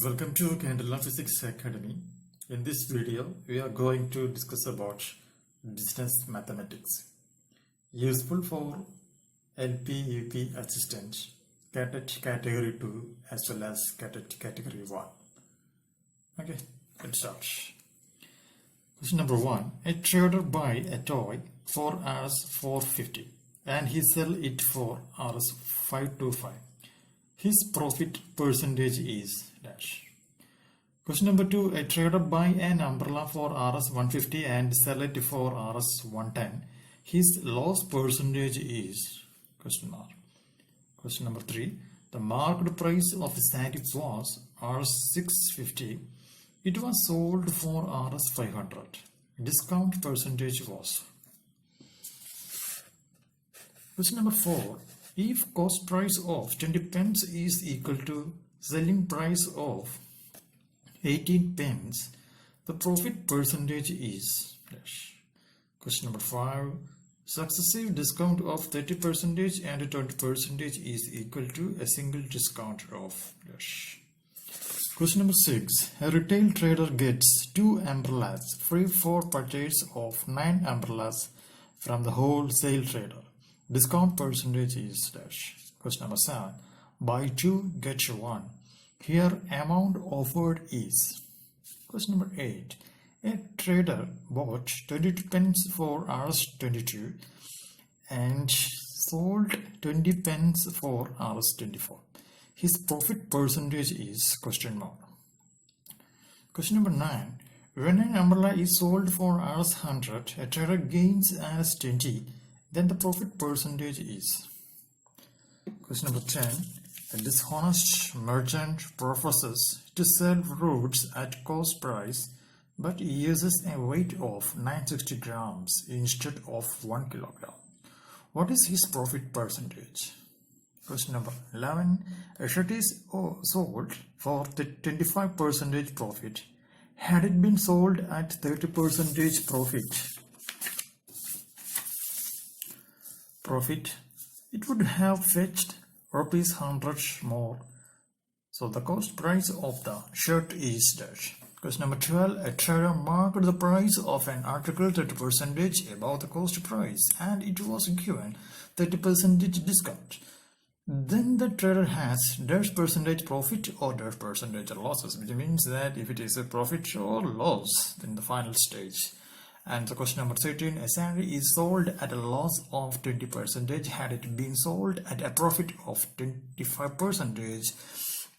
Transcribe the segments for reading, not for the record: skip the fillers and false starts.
Welcome to KTET Physics Academy. In this video, we are going to discuss about distance mathematics, useful for LP, UP assistant, KTET category 2 as well as KTET category 1. Okay, let's start. Question number 1. A trader buy a toy for Rs 450 and he sell it for Rs 525. His profit percentage is dash. Question number 2. A trader buy an umbrella for Rs 150 and sell it for Rs 110. His loss percentage is question mark. Question number 3. The market price of the saree was Rs 650. It was sold for Rs 500. Discount percentage was. Question number 4. If cost price of 20 pence is equal to selling price of 18 pence, the profit percentage is dash. Question number 5. Successive discount of 30% and 20% is equal to a single discount of dash. Question number 6. A retail trader gets 2 umbrellas free for purchase of 9 umbrellas from the wholesale trader. Discount percentage is dash. Question number 7. Buy 2 get 1. Here amount offered is. Question number 8. A trader bought 22 pence for Rs 22 and sold 20 pence for Rs 24. His profit percentage is question mark. Question number 9. When an umbrella is sold for Rs 100, a trader gains Rs 20. Then the profit percentage is. Question number 10. A dishonest merchant professes to sell fruits at cost price but uses a weight of 960 grams instead of 1 kilogram. What is his profit percentage? Question number 11. A shirt is sold for the 25% profit. Had it been sold at 30% profit, it would have fetched rupees 100 more. So the cost price of the shirt is dash. Question number 12. A trader marked the price of an article 30% above the cost price and it was given 30% discount. Then the trader has dash percentage profit or dash percentage losses, which means that if it is a profit or loss in the final stage. And the question number 13. A saree is sold at a loss of 20%. Had it been sold at a profit of 25%,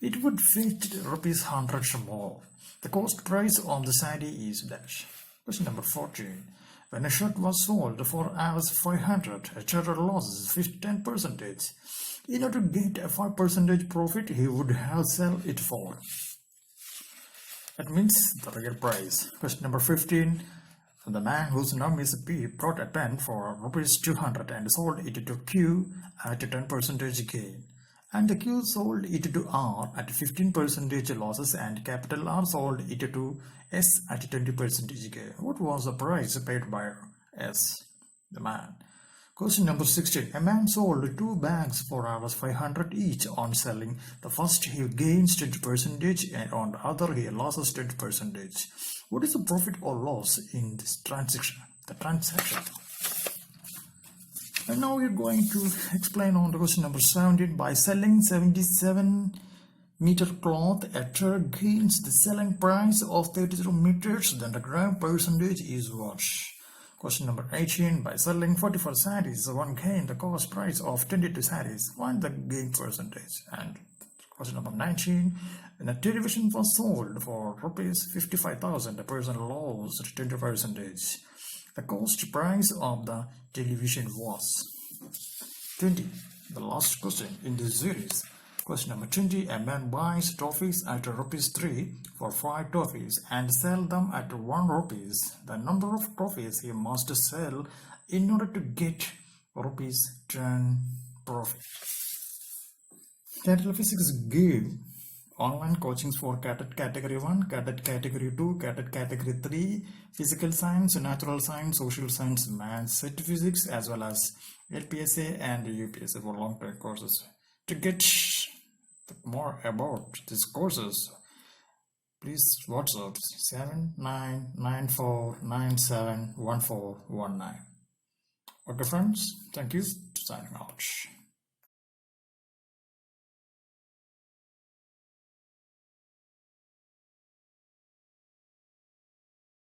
it would fetch rupees 100 more. The cost price of the saree is dash. Question number 14. When a shirt was sold for Rs 500, a trader loses 10%. In order to get a 5% profit, he would have sell it for. That means the real price. Question number 15. The man whose name is P brought a pen for rupees 200 and sold it to Q at 10% gain. And the Q sold it to R at 15% losses and capital R sold it to S at 20% gain. What was the price paid by S? The man. Question number 16. A man sold 2 bags for Rs 500 each. On selling the first he gains 20% and on the other he loses 20%. What is the profit or loss in this transaction? The transaction. And now we are going to explain on the question number 17. By selling 77 meter cloth, a trader gains the selling price of 32 meters. Then the gram percentage is what? Question number 18. By selling 44 sarees, one gain the cost price of 22 sarees. Find the gain percentage. And question number 19. When a television was sold for rupees 55,000, the person lost 20%. The cost price of the television was 20. The last question in this series. Question number 20. A man buys toffees at rupees 3 for 5 toffees and sell them at 1 rupees. The number of toffees he must sell in order to get rupees 10 profit. KTET Physics give online coachings for KTET category 1, KTET category 2, KTET category 3, physical science, natural science, social science, maths, set physics, as well as LPSA and UPSA for long-term courses. To get more about these courses, please WhatsApp 7994971419. Okay friends, thank you, signing out.